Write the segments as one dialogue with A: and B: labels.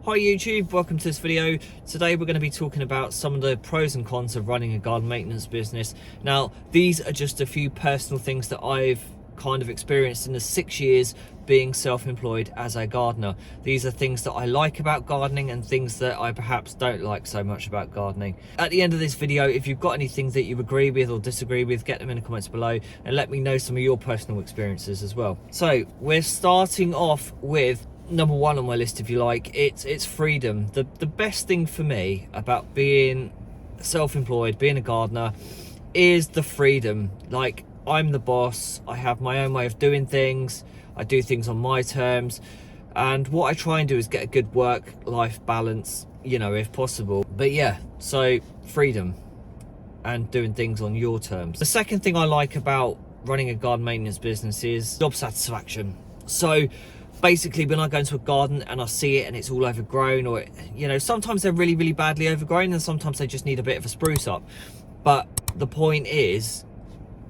A: Hi YouTube, welcome to this video. Today we're going to be talking about some of the pros and cons of running a garden maintenance business. Now, these are just a few personal things that I've kind of experienced in the 6 years being self-employed as a gardener. These are things that I like about gardening and things that I perhaps don't like so much about gardening. At the end of this video, if you've got any things that you agree with or disagree with, get them in the comments below and let me know some of your personal experiences as well. So we're starting off with number one on my list, if you like. It's freedom. The best thing for me about being self-employed, being a gardener, is the freedom. Like, I'm the boss, I have my own way of doing things, I do things on my terms, and what I try and do is get a good work-life balance, you know, if possible. But yeah, so freedom and doing things on your terms. The second thing I like about running a garden maintenance business is job satisfaction. So basically, when I go into a garden and I see it and it's all overgrown, or, you know, sometimes they're really, really badly overgrown and sometimes they just need a bit of a spruce up. But the point is,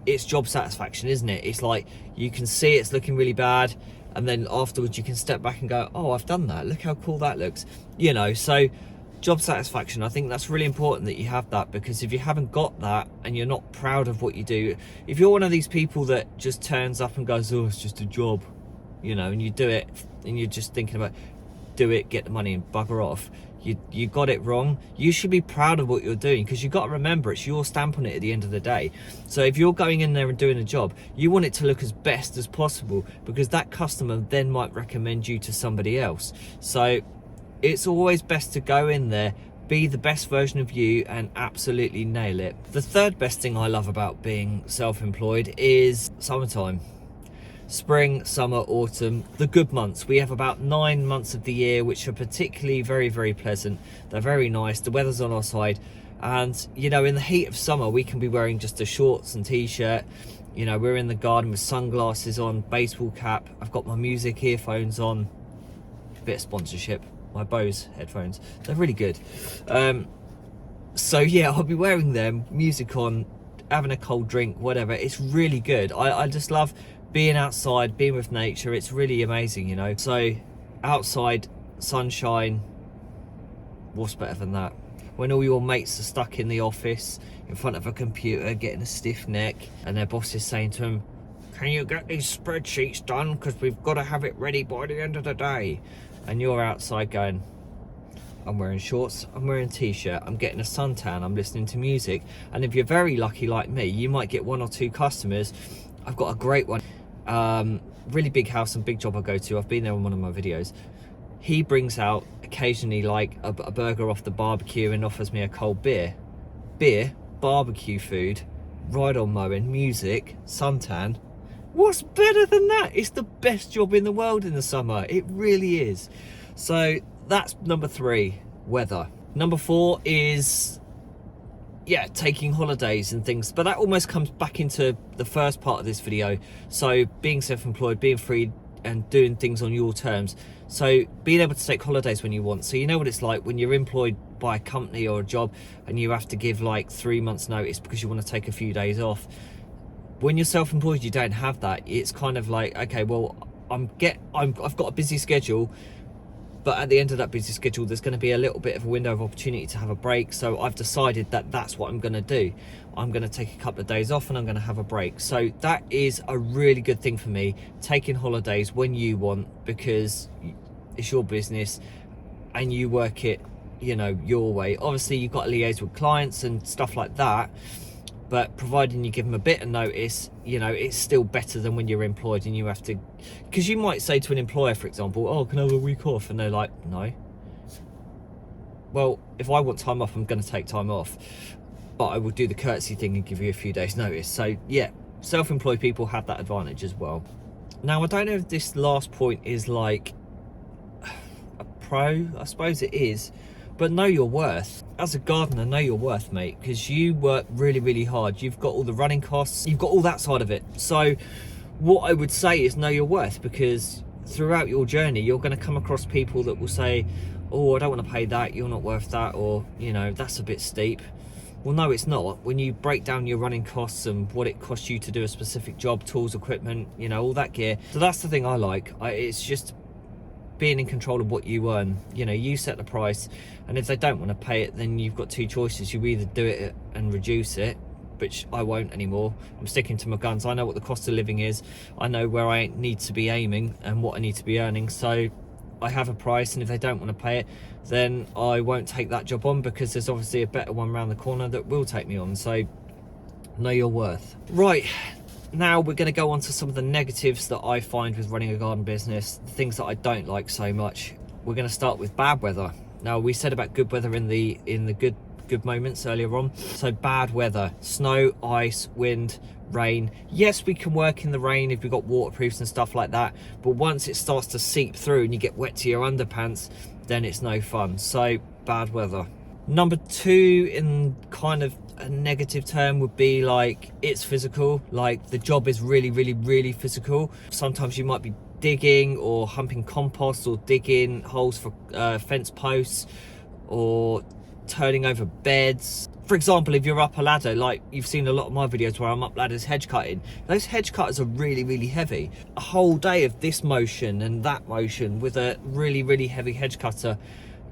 A: it's job satisfaction, isn't it? It's like, you can see it's looking really bad, and then afterwards you can step back and go, oh, I've done that, look how cool that looks, you know. So job satisfaction, I think that's really important that you have that, because if you haven't got that and you're not proud of what you do, if you're one of these people that just turns up and goes, oh, it's just a job, you know, and you do it and you're just thinking about, do it, get the money and bugger off, you got it wrong. You should be proud of what you're doing, because you've got to remember it's your stamp on it at the end of the day. So if you're going in there and doing a job, you want it to look as best as possible, because that customer then might recommend you to somebody else. So it's always best to go in there, be the best version of you, and absolutely nail it. The third best thing I love about being self-employed is summertime. Spring, summer, autumn, the good months. We have about 9 months of the year which are particularly very, very pleasant. They're very nice, the weather's on our side, and you know, in the heat of summer we can be wearing just a shorts and t-shirt. You know, we're in the garden with sunglasses on, baseball cap, I've got my music earphones on, a bit of sponsorship, my Bose headphones, they're really good. So yeah, I'll be wearing them, music on, having a cold drink, whatever. It's really good. I just love being outside, being with nature. It's really amazing, you know. So outside, sunshine, what's better than that? When all your mates are stuck in the office in front of a computer getting a stiff neck, and their boss is saying to them, can you get these spreadsheets done, because we've got to have it ready by the end of the day, and you're outside going, I'm wearing shorts, I'm wearing a t-shirt, I'm getting a suntan, I'm listening to music. And if you're very lucky like me, you might get 1 or 2 customers. I've got a great one, really big house and big job I go to. I've been there on one of my videos. He brings out occasionally like a burger off the barbecue and offers me a cold beer, barbecue food, ride-on mowing, music, suntan. What's better than that? It's the best job in the world in the summer. It really is. So that's number 3, weather. Number 4 is, yeah, taking holidays and things, but that almost comes back into the first part of this video. So being self-employed, being free and doing things on your terms. So being able to take holidays when you want. So you know what it's like when you're employed by a company or a job and you have to give like 3 months notice because you want to take a few days off. When you're self-employed, you don't have that. It's kind of like, okay, well, I've got a busy schedule, but at the end of that busy schedule, there's going to be a little bit of a window of opportunity to have a break. So I've decided that that's what I'm going to do. I'm going to take a couple of days off and I'm going to have a break. So that is a really good thing for me, taking holidays when you want, because it's your business and you work it, you know, your way. Obviously, you've got to liaise with clients and stuff like that, but providing you give them a bit of notice, you know, it's still better than when you're employed and you have to, because you might say to an employer, for example, oh, can I have a week off? And they're like, no. Well, if I want time off, I'm going to take time off, but I will do the courtesy thing and give you a few days notice. So yeah, self-employed people have that advantage as well. Now, I don't know if this last point is like a pro, I suppose it is, but know your worth. As a gardener, know your worth, mate, because you work really, really hard. You've got all the running costs, you've got all that side of it. So what I would say is know your worth, because throughout your journey, you're going to come across people that will say, oh, I don't want to pay that, you're not worth that, or, you know, that's a bit steep. Well, no, it's not. When you break down your running costs and what it costs you to do a specific job, tools, equipment, you know, all that gear. So that's the thing I like. It's just being in control of what you earn. You know, you set the price, and if they don't want to pay it, then you've got two choices. You either do it and reduce it, which I won't anymore. I'm sticking to my guns. I know what the cost of living is. I know where I need to be aiming and what I need to be earning. So I have a price, and if they don't want to pay it, then I won't take that job on, because there's obviously a better one around the corner that will take me on. So know your worth. Right, now we're going to go on to some of the negatives that I find with running a garden business, the things that I don't like so much. We're going to start with bad weather. Now, we said about good weather in the good moments earlier on. So bad weather, snow, ice, wind, rain. Yes, we can work in the rain if we've got waterproofs and stuff like that, but once it starts to seep through and you get wet to your underpants, then it's no fun. So bad weather. Number two, in kind of a negative term, would be like, it's physical. Like, the job is really physical. Sometimes you might be digging or humping compost or digging holes for fence posts or turning over beds. For example, if you're up a ladder, like you've seen a lot of my videos where I'm up ladders hedge cutting, those hedge cutters are really heavy. A whole day of this motion and that motion with a really heavy hedge cutter,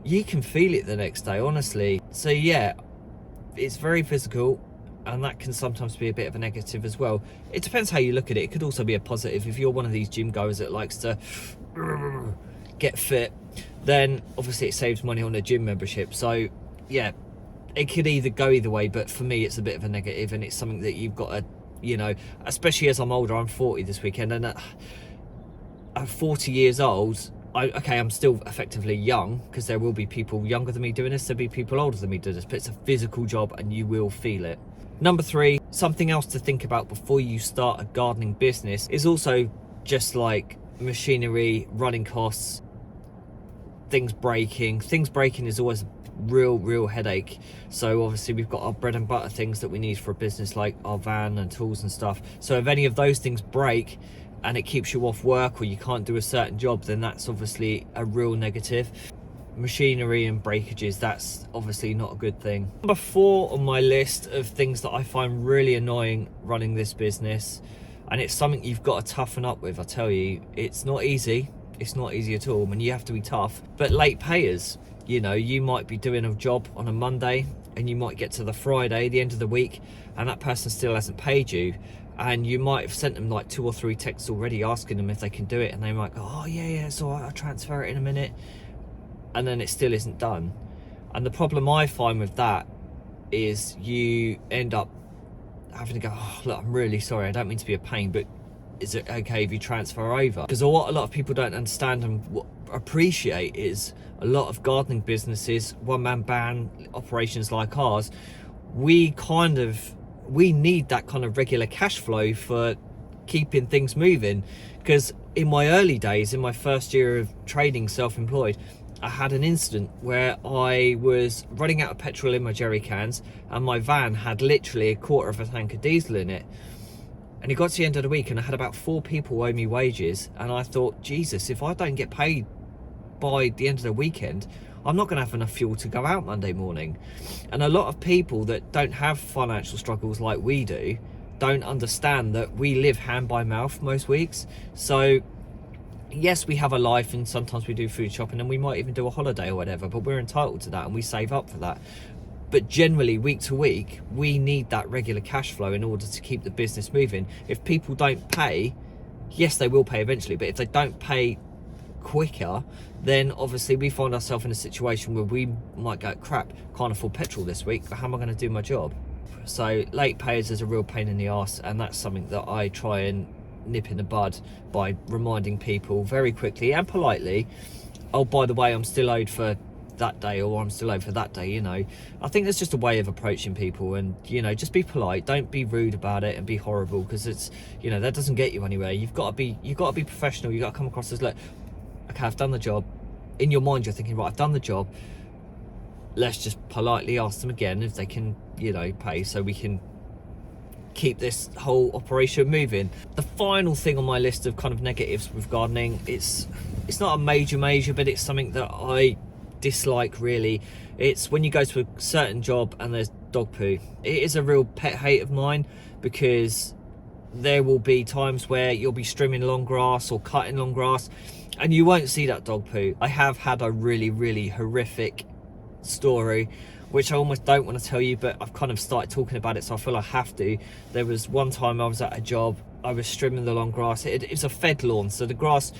A: you can feel it the next day, honestly. So yeah, it's very physical, and that can sometimes be a bit of a negative as well. It depends how you look at it. It could also be a positive. If you're one of these gym goers that likes to get fit, then obviously it saves money on a gym membership. So yeah, it could either go either way, but for me it's a bit of a negative, and it's something that you've got to, you know, especially as I'm older. I'm 40 this weekend, and at 40 years old, I'm still effectively young, because there will be people younger than me doing this, there'll be people older than me doing this, but it's a physical job and you will feel it. Number three, something else to think about before you start a gardening business is also just like machinery, running costs, things breaking. Things breaking is always a real headache. So obviously we've got our bread and butter things that we need for a business, like our van and tools and stuff. So if any of those things break and it keeps you off work, or you can't do a certain job, then that's obviously a real negative. Machinery and breakages, that's obviously not a good thing. Number four on my list of things that I find really annoying running this business, and it's something you've got to toughen up with. I tell you, it's not easy. It's not easy at all. I mean, you have to be tough. But late payers, you know, you might be doing a job on a Monday, and you might get to the Friday, the end of the week, and that person still hasn't paid you. And you might have sent them like 2 or 3 texts already asking them if they can do it, and they might go, oh yeah, it's all right, I'll transfer it in a minute, and then it still isn't done. And the problem I find with that is you end up having to go, oh look, I'm really sorry, I don't mean to be a pain, but is it okay if you transfer over? Because what a lot of people don't understand and appreciate is a lot of gardening businesses, one-man band operations like ours, we need that kind of regular cash flow for keeping things moving. Because in my early days, in my first year of trading self-employed, I had an incident where I was running out of petrol in my jerry cans, and my van had literally a quarter of a tank of diesel in it. And it got to the end of the week, and I had about 4 people owe me wages, and I thought, Jesus, if I don't get paid by the end of the weekend, I'm not going to have enough fuel to go out Monday morning. And a lot of people that don't have financial struggles like we do don't understand that we live hand by mouth most weeks. So yes, we have a life, and sometimes we do food shopping, and we might even do a holiday or whatever, but we're entitled to that and we save up for that. But generally, week to week, we need that regular cash flow in order to keep the business moving. If people don't pay, yes, they will pay eventually, but if they don't pay quicker, then obviously we find ourselves in a situation where we might go, crap, can't afford petrol this week, how am I going to do my job? So late payers is a real pain in the arse, and that's something that I try and nip in the bud by reminding people very quickly and politely, oh, by the way, I'm still owed for that day, or I'm still owed for that day. You know, I think there's just a way of approaching people, and you know, just be polite, don't be rude about it and be horrible, because it's, you know, that doesn't get you anywhere. You've got to be professional. You've got to come across as, look, okay, I've done the job. In your mind, you're thinking, right, I've done the job, let's just politely ask them again if they can, you know, pay, so we can keep this whole operation moving. The final thing on my list of kind of negatives with gardening, it's not a major, but it's something that I dislike really. It's when you go to a certain job and there's dog poo. It is a real pet hate of mine, because there will be times where you'll be trimming long grass or cutting long grass and you won't see that dog poo. I have had a really horrific story which I almost don't want to tell you, but I've kind of started talking about it, so I feel I have to. There was one time I was at a job, I was trimming the long grass. It was a fed lawn, so the grass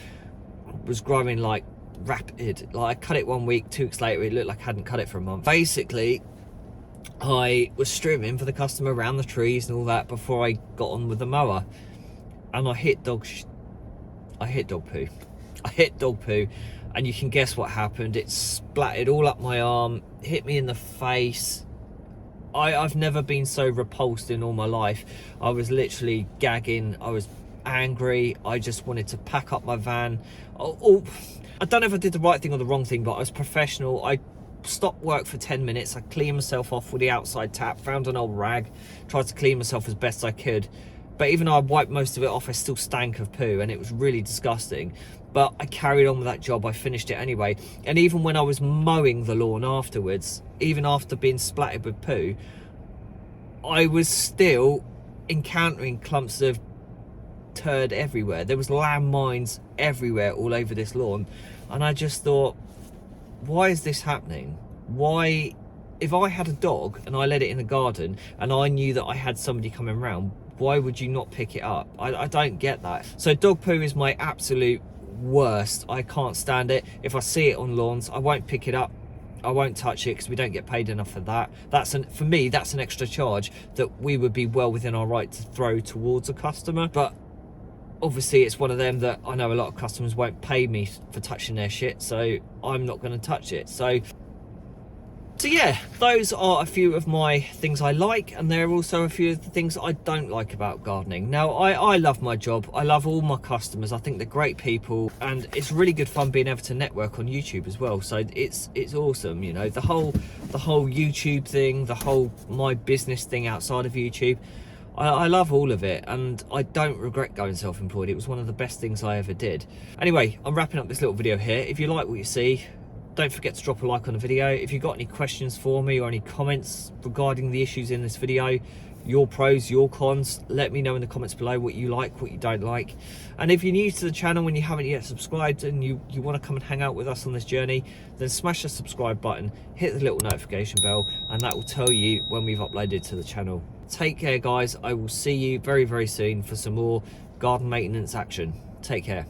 A: was growing like rapid. Like I cut it 1 week, 2 weeks later it looked like I hadn't cut it for a month. Basically, I was trimming for the customer around the trees and all that before I got on with the mower, and I hit dog poo. I hit dog poo, and you can guess what happened. It splattered all up my arm, hit me in the face. I've never been so repulsed in all my life. I was literally gagging. I was angry. I just wanted to pack up my van. I don't know if I did the right thing or the wrong thing, but I was professional. I stopped work for 10 minutes. I cleaned myself off with the outside tap, found an old rag, tried to clean myself as best I could. But even though I wiped most of it off, I still stank of poo, and it was really disgusting. But I carried on with that job. I finished it anyway. And even when I was mowing the lawn afterwards, even after being splattered with poo, I was still encountering clumps of turd everywhere. There was landmines everywhere all over this lawn. And I just thought, why is this happening? Why, if I had a dog and I let it in the garden and I knew that I had somebody coming around, why would you not pick it up? I don't get that. So dog poo is my absolute worst. I can't stand it. If I see it on lawns, I won't pick it up. I won't touch it because we don't get paid enough for that. For me, that's an extra charge that we would be well within our right to throw towards a customer. But obviously it's one of them that I know a lot of customers won't pay me for touching their shit, so I'm not going to touch it. So yeah, those are a few of my things I like, and there are also a few of the things I don't like about gardening. Now, I love my job. I love all my customers. I think they're great people, and it's really good fun being able to network on YouTube as well. So it's awesome, you know, the whole YouTube thing, the whole my business thing outside of YouTube. I love all of it, and I don't regret going self-employed. It was one of the best things I ever did. Anyway, I'm wrapping up this little video here. If you like what you see, don't forget to drop a like on the video. If you've got any questions for me or any comments regarding the issues in this video, your pros, your cons, let me know in the comments below what you like, what you don't like. And if you're new to the channel and you haven't yet subscribed and you want to come and hang out with us on this journey, then smash the subscribe button, hit the little notification bell, and that will tell you when we've uploaded to the channel. Take care, guys. I will see you very soon for some more garden maintenance action. Take care.